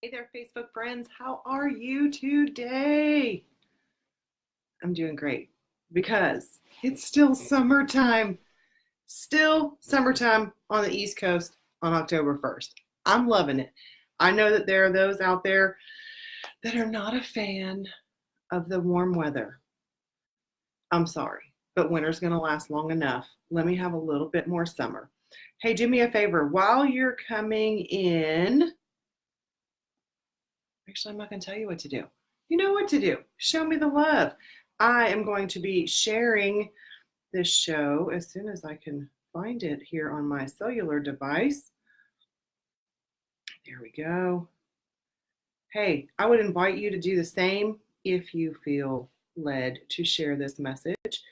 Hey there, Facebook friends. How are you today? I'm doing great because it's still summertime. Still summertime on the East Coast on October 1st. I'm loving it. I know that there are those out there that are not a fan of the warm weather. I'm sorry, but winter's going to last long enough. Let me have a little bit more summer. Hey, do me a favor. While you're coming in, actually, I'm not going to tell you what to do. You know what to do. Show me the love. I am going to be sharing this show as soon as I can find it here on my cellular device. There we go. Hey, I would invite you to do the same if you feel led to share this message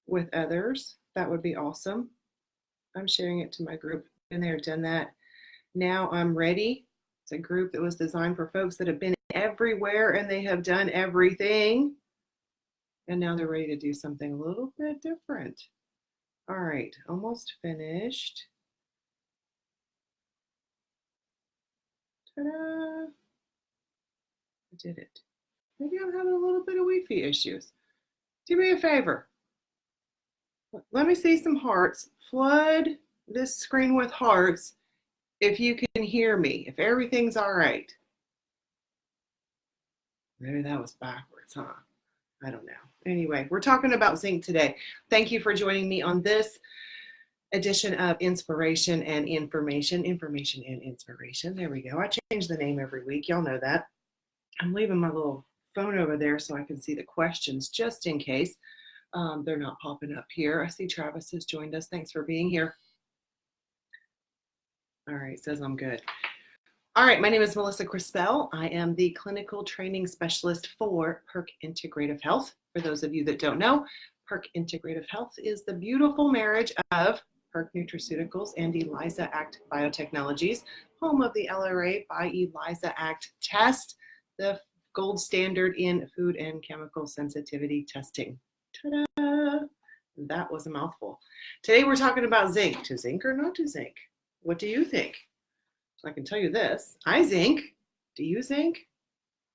with others. That would be awesome. I'm sharing it to my group. Been there, done that. Now I'm ready. It's a group that was designed for folks that have been everywhere and they have done everything. And now they're ready to do something a little bit different. All right, almost finished. Ta-da! I did it. Maybe I'm having a little bit of Wi-Fi issues. Do me a favor. Let me see some hearts. Flood this screen with hearts if you can hear me, if everything's all right. Maybe that was backwards, huh? I don't know. Anyway, we're talking about zinc today. Thank you for joining me on this edition of Inspiration and Information. Information and Inspiration. There we go. I change the name every week. Y'all know that. I'm leaving my little phone over there so I can see the questions just in case they're not popping up here. I see Travis has joined us. Thanks for being here. All right, says I'm good. All right, my name is Melissa Crispell. I am the clinical training specialist for Perk Integrative Health. For those of you that don't know, Perk Integrative Health is the beautiful marriage of Perk Nutraceuticals and ELISA Act Biotechnologies, home of the LRA by ELISA Act test, the gold standard in food and chemical sensitivity testing. Ta-da! That was a mouthful. Today we're talking about zinc. To zinc or not to zinc? What do you think? I can tell you this. I zinc. Do you zinc?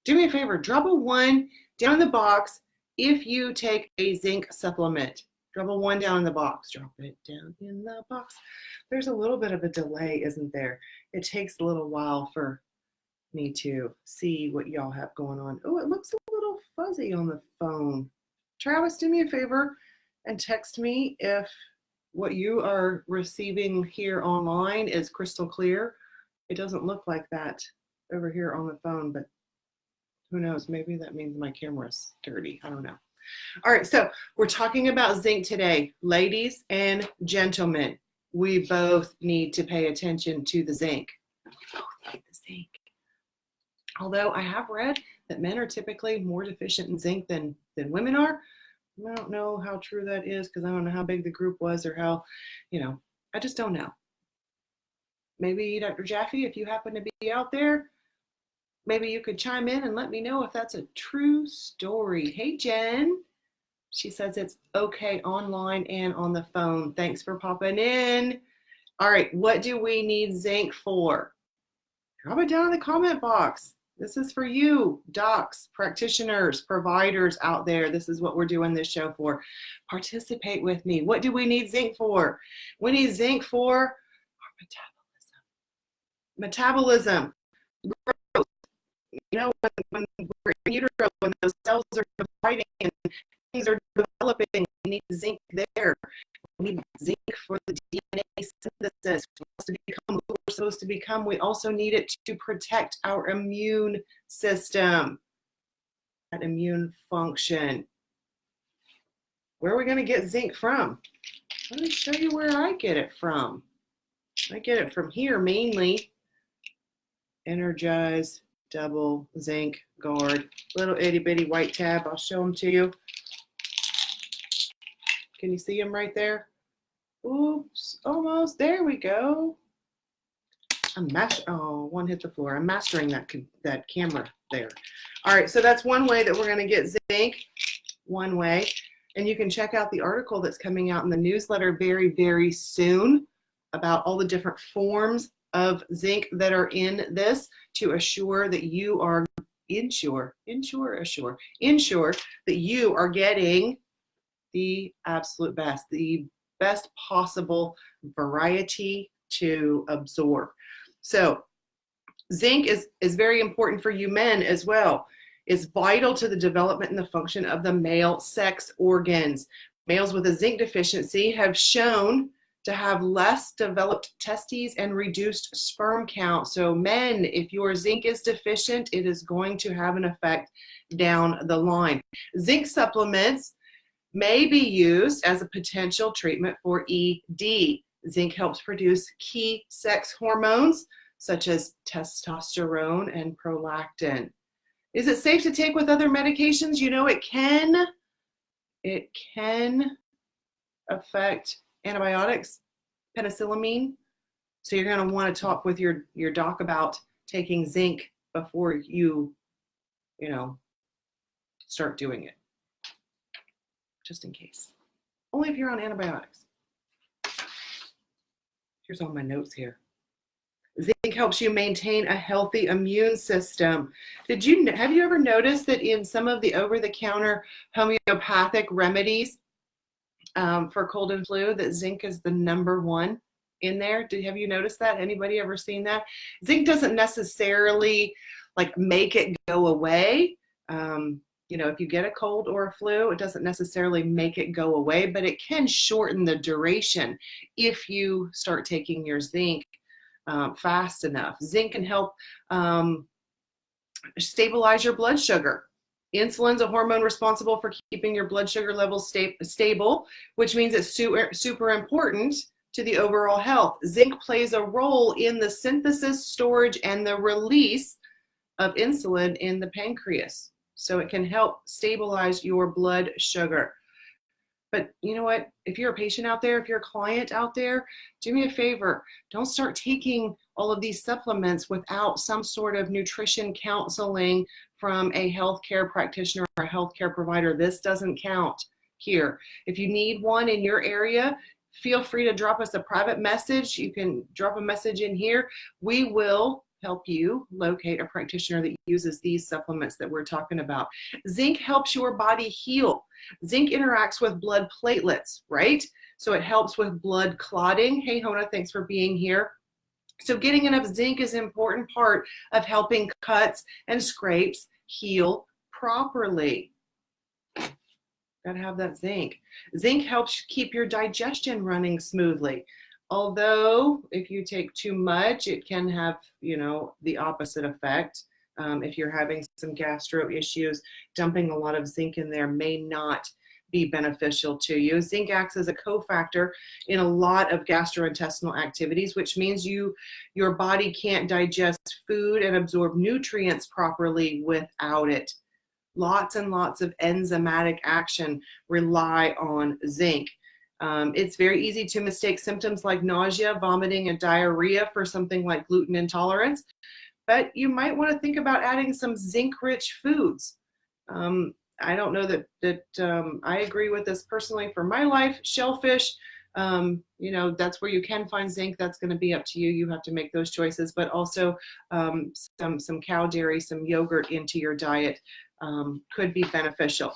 Do me a favor. Drop a 1 down in the box if you take a zinc supplement. Drop a 1 down in the box. Drop it down in the box. There's a little bit of a delay, isn't there? It takes a little while for me to see what y'all have going on. Oh, it looks a little fuzzy on the phone. Travis, do me a favor and text me if what you are receiving here online is crystal clear. It doesn't look like that over here on the phone, but who knows? Maybe that means my camera's dirty. I don't know. All right, so we're talking about zinc today. Ladies and gentlemen, we both need to pay attention to the zinc. We both need the zinc. Although I have read that men are typically more deficient in zinc than women are. I don't know how true that is because I don't know how big the group was or how, I just don't know. Maybe Dr. Jaffe, if you happen to be out there, maybe you could chime in and let me know if that's a true story. Hey, Jen. She says it's okay online and on the phone. Thanks for popping in. All right, what do we need zinc for? Drop it down in the comment box. This is for you, docs, practitioners, providers out there. This is what we're doing this show for. Participate with me. What do we need zinc for? We need zinc for our metabolism. Growth. When we're in utero, when those cells are dividing and things are developing, we need zinc there. We need zinc for the DNA synthesis. For us to become who we're supposed to become, we also need it to protect our immune system, that immune function. Where are we going to get zinc from? Let me show you where I get it from. I get it from here mainly. Energize, double, zinc, guard, little itty bitty white tab. I'll show them to you. Can you see them right there? Oops, almost. There we go. One hit the floor. I'm mastering that camera there. All right, so that's one way that we're going to get zinc, one way. And you can check out the article that's coming out in the newsletter very, very soon about all the different forms of zinc that are in this to assure that you are ensure that you are getting the absolute best, the best possible variety to absorb. So zinc is very important for you men as well. It's vital to the development and the function of the male sex organs. Males with a zinc deficiency have shown to have less developed testes and reduced sperm count. So men, if your zinc is deficient, it is going to have an effect down the line. Zinc supplements may be used as a potential treatment for ED. Zinc helps produce key sex hormones such as testosterone and prolactin. Is it safe to take with other medications? You know, it can affect antibiotics, penicillamine. So you're going to want to talk with your doc about taking zinc before you start doing it, just in case. Only if you're on antibiotics. Here's all my notes here. Zinc helps you maintain a healthy immune system. Have you ever noticed that in some of the over-the-counter homeopathic remedies for cold and flu, that zinc is the #1 in there? Have you noticed that? Anybody ever seen that? Zinc doesn't necessarily like make it go away. If you get a cold or a flu, it doesn't necessarily make it go away, but it can shorten the duration if you start taking your zinc fast enough. Zinc can help stabilize your blood sugar. Insulin's a hormone responsible for keeping your blood sugar levels stable, which means it's super important to the overall health. Zinc plays a role in the synthesis, storage, and the release of insulin in the pancreas. So it can help stabilize your blood sugar. But you know what? If you're a patient out there, if you're a client out there, do me a favor. Don't start taking all of these supplements without some sort of nutrition counseling from a healthcare practitioner or a healthcare provider. This doesn't count here. If you need one in your area, feel free to drop us a private message. You can drop a message in here. We will help you locate a practitioner that uses these supplements that we're talking about. Zinc helps your body heal. Zinc interacts with blood platelets, right? So it helps with blood clotting. Hey, Hona, thanks for being here. So getting enough zinc is an important part of helping cuts and scrapes heal properly. Gotta have that zinc. Zinc helps keep your digestion running smoothly. Although if you take too much, it can have, the opposite effect. If you're having some gastro issues, dumping a lot of zinc in there may not be beneficial to you. Zinc acts as a cofactor in a lot of gastrointestinal activities, which means your body can't digest food and absorb nutrients properly without it. Lots and lots of enzymatic action rely on zinc. It's very easy to mistake symptoms like nausea, vomiting, and diarrhea for something like gluten intolerance, but you might want to think about adding some zinc-rich foods. I don't know that I agree with this personally for my life. Shellfish, that's where you can find zinc. That's going to be up to you. You have to make those choices, but also some cow dairy, some yogurt into your diet could be beneficial.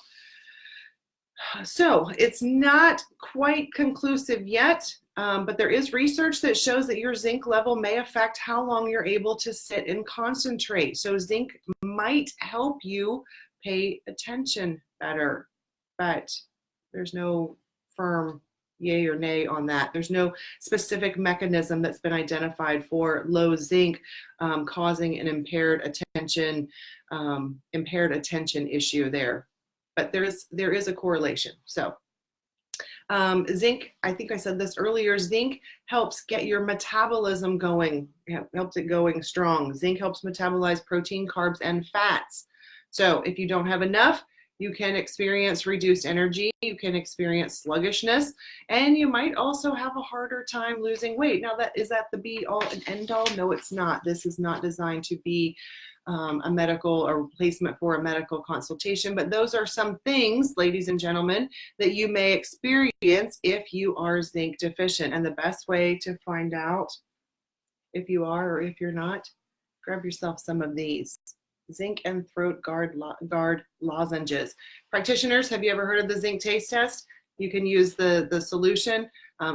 So it's not quite conclusive yet, but there is research that shows that your zinc level may affect how long you're able to sit and concentrate. So zinc might help you pay attention better, but there's no firm yay or nay on that. There's no specific mechanism that's been identified for low zinc causing an impaired attention issue there. But there is a correlation. So zinc, I think I said this earlier, zinc helps get your metabolism going, helps it going strong. Zinc helps metabolize protein, carbs, and fats. So if you don't have enough, you can experience reduced energy, you can experience sluggishness, and you might also have a harder time losing weight. Now, is that the be all and end all? No, it's not. This is not designed to be a medical or replacement for a medical consultation, but those are some things, ladies and gentlemen, that you may experience if you are zinc deficient. And the best way to find out If you are, or if you're not, grab yourself some of these. Zinc and throat guard lozenges. Practitioners, have you ever heard of the zinc taste test? You can use the solution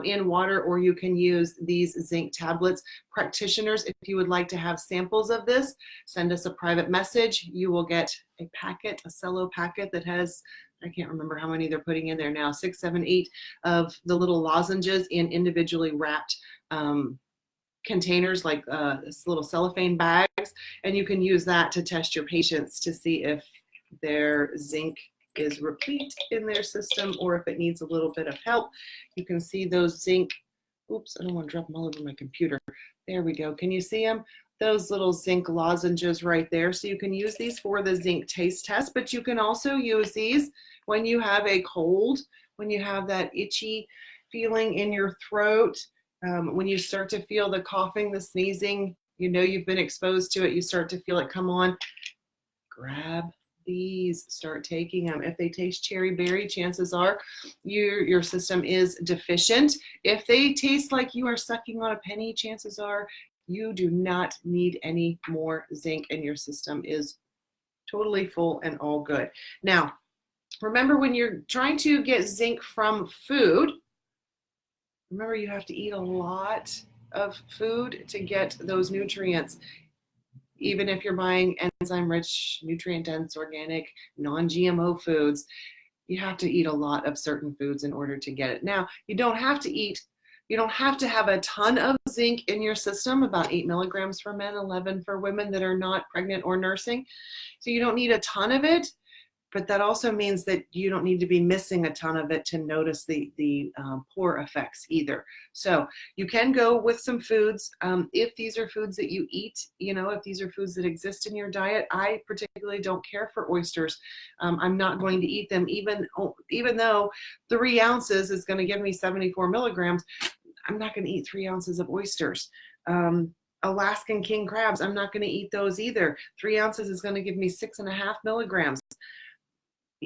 in water, or you can use these zinc tablets. Practitioners, if you would like to have samples of this, send us a private message. You will get a packet, a cello packet that has, I can't remember how many they're putting in there now, 6, 7, 8 of the little lozenges in individually wrapped containers, like little cellophane bags, and you can use that to test your patients to see if their zinc is replete in their system or if it needs a little bit of help. You can see those zinc, oops, I don't want to drop them all over my computer. There we go. Can you see them? Those little zinc lozenges right there. So you can use these for the zinc taste test, but you can also use these when you have a cold, when you have that itchy feeling in your throat, when you start to feel the coughing, the sneezing, you know you've been exposed to it, you start to feel it come on, grab these, start taking them. If they taste cherry berry, chances are your system is deficient. If they taste like you are sucking on a penny, chances are you do not need any more zinc and your system is totally full and all good. Now, remember, when you're trying to get zinc from food, remember you have to eat a lot of food to get those nutrients. Even if you're buying enzyme-rich, nutrient-dense, organic, non-GMO foods, you have to eat a lot of certain foods in order to get it. Now, you don't have to have a ton of zinc in your system, about 8 milligrams for men, 11 for women that are not pregnant or nursing. So you don't need a ton of it, but that also means that you don't need to be missing a ton of it to notice the poor effects either. So you can go with some foods. If these are foods that you eat, if these are foods that exist in your diet, I particularly don't care for oysters. I'm not going to eat them, even though 3 ounces is going to give me 74 milligrams. I'm not going to eat 3 ounces of oysters. Alaskan king crabs, I'm not going to eat those either. 3 ounces is going to give me 6.5 milligrams.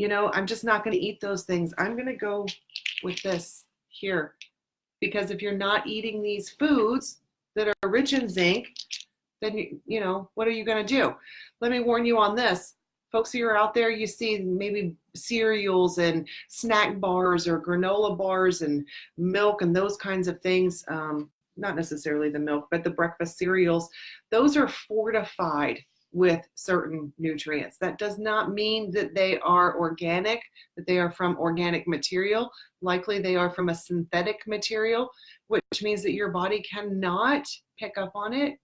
I'm just not going to eat those things. I'm going to go with this here, because if you're not eating these foods that are rich in zinc, then, what are you going to do? Let me warn you on this. Folks who are out there, you see maybe cereals and snack bars or granola bars and milk and those kinds of things. Not necessarily the milk, but the breakfast cereals. Those are fortified with certain nutrients. That does not mean that they are organic, that they are from organic material. Likely they are from a synthetic material, which means that your body cannot pick up on it.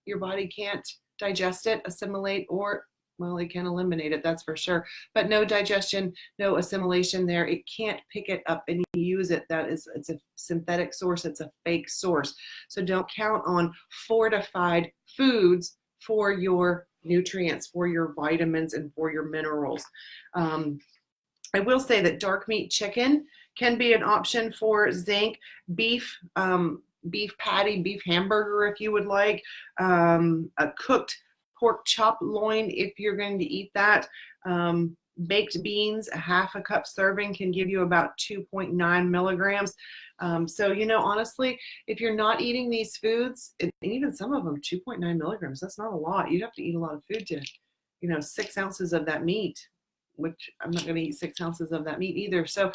Your body can't digest it, assimilate, or, well, it can eliminate it, that's for sure. But no digestion, no assimilation there. It can't pick it up and use it. It's a synthetic source. It's a fake source. So don't count on fortified foods for your nutrients, for your vitamins, and for your minerals. I will say that dark meat chicken can be an option for zinc. Beef patty, beef hamburger if you would like, a cooked pork chop loin if you're going to eat that. Baked beans, a half a cup serving can give you about 2.9 milligrams. So, honestly, if you're not eating these foods, and even some of them, 2.9 milligrams, that's not a lot. You'd have to eat a lot of food to, 6 ounces of that meat, which I'm not going to eat 6 ounces of that meat either. So,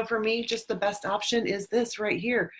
for me, just the best option is this right here,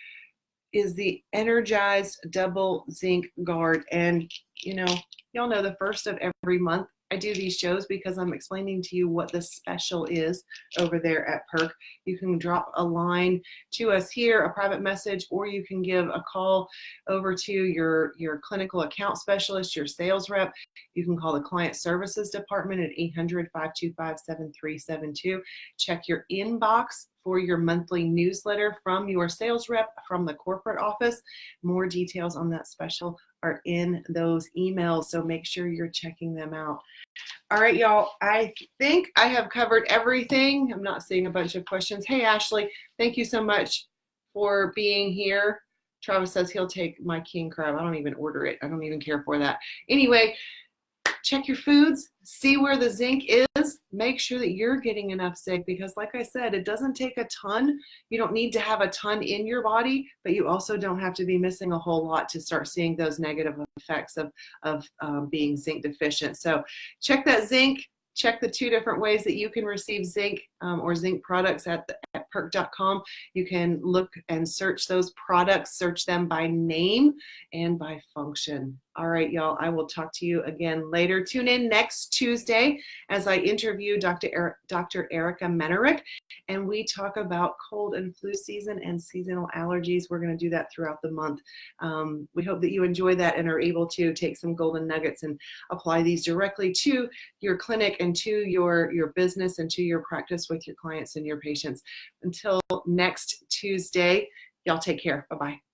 is the Energized Double Zinc Guard. And, y'all know the first of every month, I do these shows because I'm explaining to you what the special is over there at Perk. You can drop a line to us here, a private message, or you can give a call over to your clinical account specialist, your sales rep. You can call the client services department at 800-525-7372. Check your inbox for your monthly newsletter from your sales rep from the corporate office. More details on that special are in those emails, so make sure you're checking them out. All right, y'all, I think I have covered everything. I'm not seeing a bunch of questions. Hey, Ashley, thank you so much for being here. Travis says he'll take my king crab. I don't even order it. I don't even care for that. Anyway, check your foods, see where the zinc is. make sure that you're getting enough zinc, because like I said, it doesn't take a ton. You don't need to have a ton in your body, but you also don't have to be missing a whole lot to start seeing those negative effects of being zinc deficient. So check that zinc. Check the 2 different ways that you can receive zinc or zinc products at perk.com. You can look and search those products, search them by name and by function. All right, y'all, I will talk to you again later. Tune in next Tuesday as I interview Dr. Erica Menerick, and we talk about cold and flu season and seasonal allergies. We're going to do that throughout the month. We hope that you enjoy that and are able to take some golden nuggets and apply these directly to your clinic and to your business and to your practice with your clients and your patients. Until next Tuesday, y'all take care. Bye-bye.